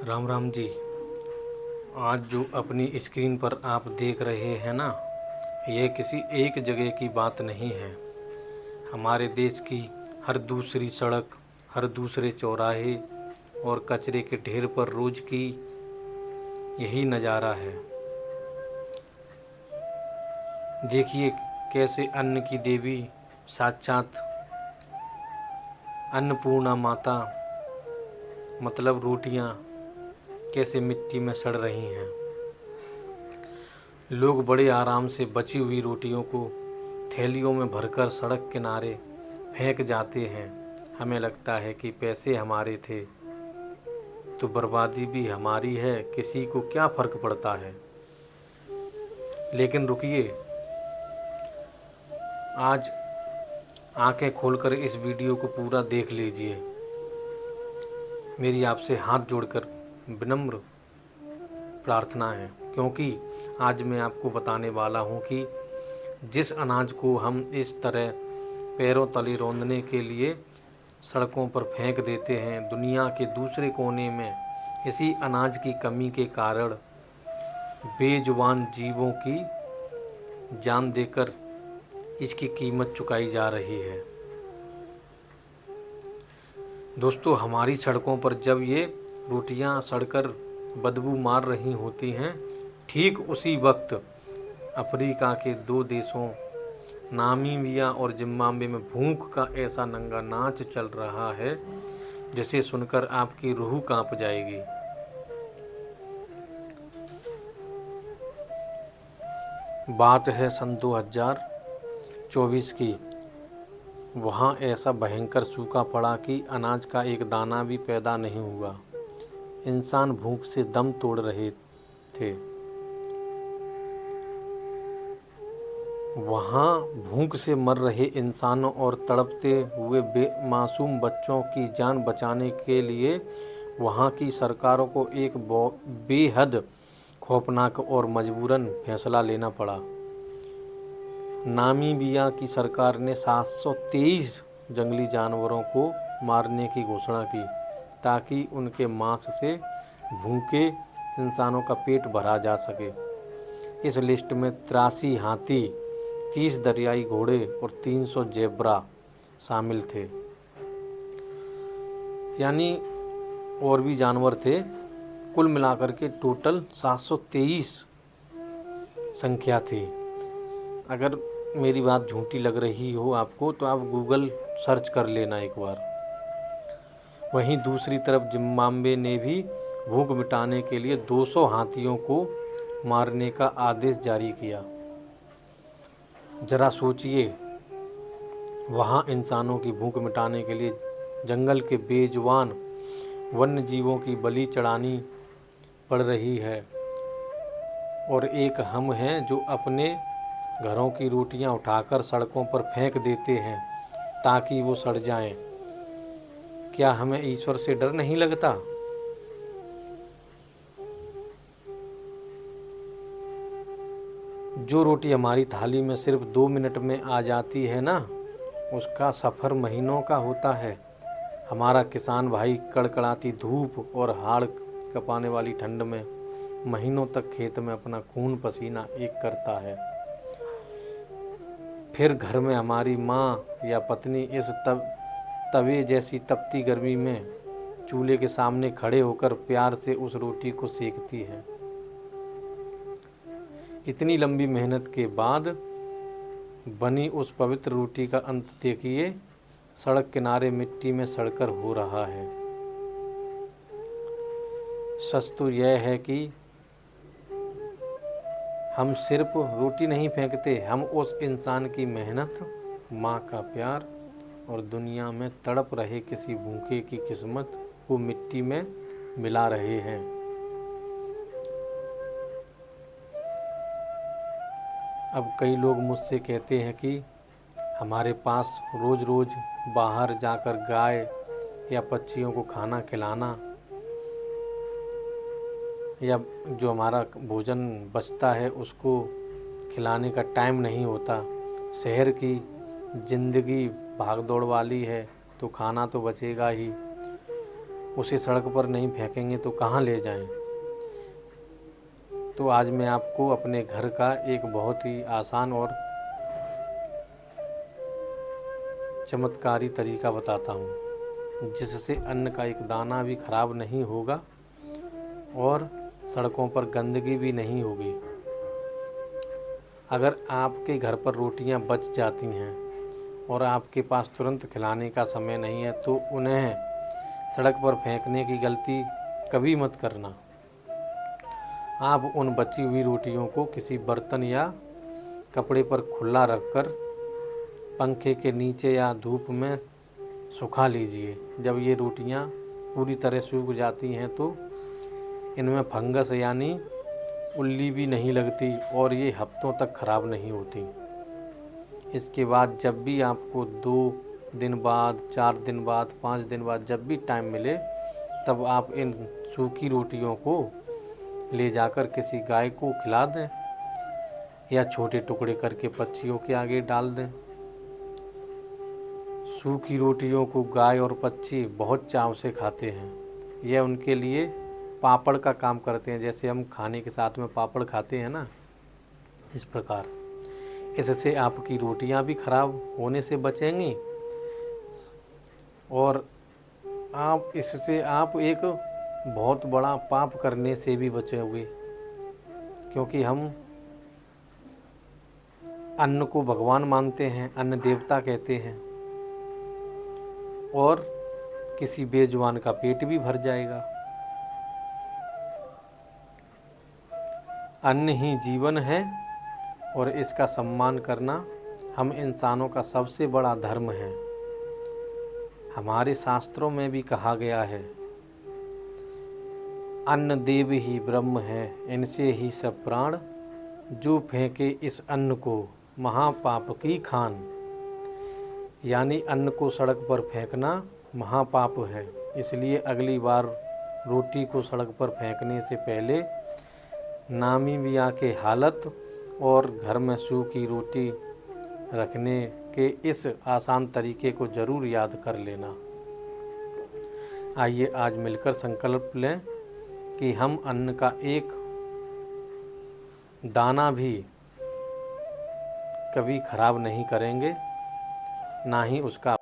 राम राम जी। आज जो अपनी स्क्रीन पर आप देख रहे हैं ना, यह किसी एक जगह की बात नहीं है। हमारे देश की हर दूसरी सड़क, हर दूसरे चौराहे और कचरे के ढेर पर रोज की यही नज़ारा है। देखिए कैसे अन्न की देवी साक्षात अन्नपूर्णा माता मतलब रोटियां कैसे मिट्टी में सड़ रही हैं। लोग बड़े आराम से बची हुई रोटियों को थैलियों में भरकर सड़क किनारे फेंक जाते हैं। हमें लगता है कि पैसे हमारे थे तो बर्बादी भी हमारी है, किसी को क्या फ़र्क पड़ता है। लेकिन रुकिए, आज आंखें खोलकर इस वीडियो को पूरा देख लीजिए। मेरी आपसे हाथ जोड़कर विनम्र प्रार्थना है, क्योंकि आज मैं आपको बताने वाला हूँ कि जिस अनाज को हम इस तरह पैरों तले रौंदने के लिए सड़कों पर फेंक देते हैं, दुनिया के दूसरे कोने में इसी अनाज की कमी के कारण बेजुबान जीवों की जान देकर इसकी कीमत चुकाई जा रही है। दोस्तों, हमारी सड़कों पर जब ये रोटियां सड़कर बदबू मार रही होती हैं, ठीक उसी वक्त अफ्रीका के दो देशों नामीबिया और जिम्बाब्वे में भूख का ऐसा नंगा नाच चल रहा है जिसे सुनकर आपकी रूह कांप जाएगी। बात है सन 2024 की। वहाँ ऐसा भयंकर सूखा पड़ा कि अनाज का एक दाना भी पैदा नहीं हुआ। इंसान भूख से दम तोड़ रहे थे। वहाँ भूख से मर रहे इंसानों और तड़पते हुए मासूम बच्चों की जान बचाने के लिए वहाँ की सरकारों को एक बेहद खौफनाक और मजबूरन फैसला लेना पड़ा। नामीबिया की सरकार ने 723 जंगली जानवरों को मारने की घोषणा की ताकि उनके मांस से भूखे इंसानों का पेट भरा जा सके। इस लिस्ट में 83 हाथी, 30 दरियाई घोड़े और 300 ज़ेब्रा शामिल थे। यानी और भी जानवर थे। कुल मिलाकर के टोटल 723 संख्या थी। अगर मेरी बात झूठी लग रही हो आपको तो आप गूगल सर्च कर लेना एक बार। वहीं दूसरी तरफ जिम्बाब्वे ने भी भूख मिटाने के लिए 200 हाथियों को मारने का आदेश जारी किया। जरा सोचिए, वहाँ इंसानों की भूख मिटाने के लिए जंगल के बेजुबान वन्य जीवों की बलि चढ़ानी पड़ रही है, और एक हम हैं जो अपने घरों की रोटियां उठाकर सड़कों पर फेंक देते हैं ताकि वो सड़ जाएं। क्या हमें ईश्वर से डर नहीं लगता? जो रोटी हमारी थाली में सिर्फ 2 मिनट में आ जाती है ना, उसका सफ़र महीनों का होता है। हमारा किसान भाई कड़कड़ाती धूप और हाड़ कँपाने वाली ठंड में महीनों तक खेत में अपना खून पसीना एक करता है। फिर घर में हमारी माँ या पत्नी इस तवे जैसी तपती गर्मी में चूल्हे के सामने खड़े होकर प्यार से उस रोटी को सेकती है। इतनी लंबी मेहनत के बाद बनी उस पवित्र रोटी का अंत देखिए, सड़क किनारे मिट्टी में सड़कर हो रहा है। सच तो यह है कि हम सिर्फ रोटी नहीं फेंकते, हम उस इंसान की मेहनत, माँ का प्यार और दुनिया में तड़प रहे किसी भूखे की किस्मत को मिट्टी में मिला रहे हैं। अब कई लोग मुझसे कहते हैं कि हमारे पास रोज़ रोज़ बाहर जाकर गाय या पक्षियों को खाना खिलाना या जो हमारा भोजन बचता है उसको खिलाने का टाइम नहीं होता। शहर की ज़िंदगी भाग दौड़ वाली है तो खाना तो बचेगा ही। उसे सड़क पर नहीं फेंकेंगे तो कहाँ ले जाएं। तो आज मैं आपको अपने घर का एक बहुत ही आसान और चमत्कारी तरीका बताता हूँ, जिससे अन्न का एक दाना भी खराब नहीं होगा और सड़कों पर गंदगी भी नहीं होगी। अगर आपके घर पर रोटियां बच जाती हैं और आपके पास तुरंत खिलाने का समय नहीं है तो उन्हें सड़क पर फेंकने की गलती कभी मत करना। आप उन बची हुई रोटियों को किसी बर्तन या कपड़े पर खुला रखकर पंखे के नीचे या धूप में सुखा लीजिए। जब ये रोटियां पूरी तरह सूख जाती हैं तो इनमें फंगस यानी उल्ली भी नहीं लगती और ये हफ्तों तक ख़राब नहीं होती। इसके बाद जब भी आपको 2 दिन बाद, 4 दिन बाद, 5 दिन बाद जब भी टाइम मिले तब आप इन सूखी रोटियों को ले जाकर किसी गाय को खिला दें या छोटे टुकड़े करके पक्षियों के आगे डाल दें। सूखी रोटियों को गाय और पक्षी बहुत चाव से खाते हैं। यह उनके लिए पापड़ का काम करते हैं, जैसे हम खाने के साथ में पापड़ खाते हैं ना, इस प्रकार। इससे आपकी रोटियां भी खराब होने से बचेंगी और आप एक बहुत बड़ा पाप करने से भी बचोगे, क्योंकि हम अन्न को भगवान मानते हैं, अन्न देवता कहते हैं, और किसी बेजुबान का पेट भी भर जाएगा। अन्न ही जीवन है और इसका सम्मान करना हम इंसानों का सबसे बड़ा धर्म है। हमारे शास्त्रों में भी कहा गया है, अन्न देव ही ब्रह्म है, इनसे ही सब प्राण, जो फेंके इस अन्न को महापाप की खान। यानी अन्न को सड़क पर फेंकना महापाप है। इसलिए अगली बार रोटी को सड़क पर फेंकने से पहले नामीबिया के हालत और घर में सूखी रोटी रखने के इस आसान तरीके को ज़रूर याद कर लेना। आइए आज मिलकर संकल्प लें कि हम अन्न का एक दाना भी कभी खराब नहीं करेंगे, ना ही उसका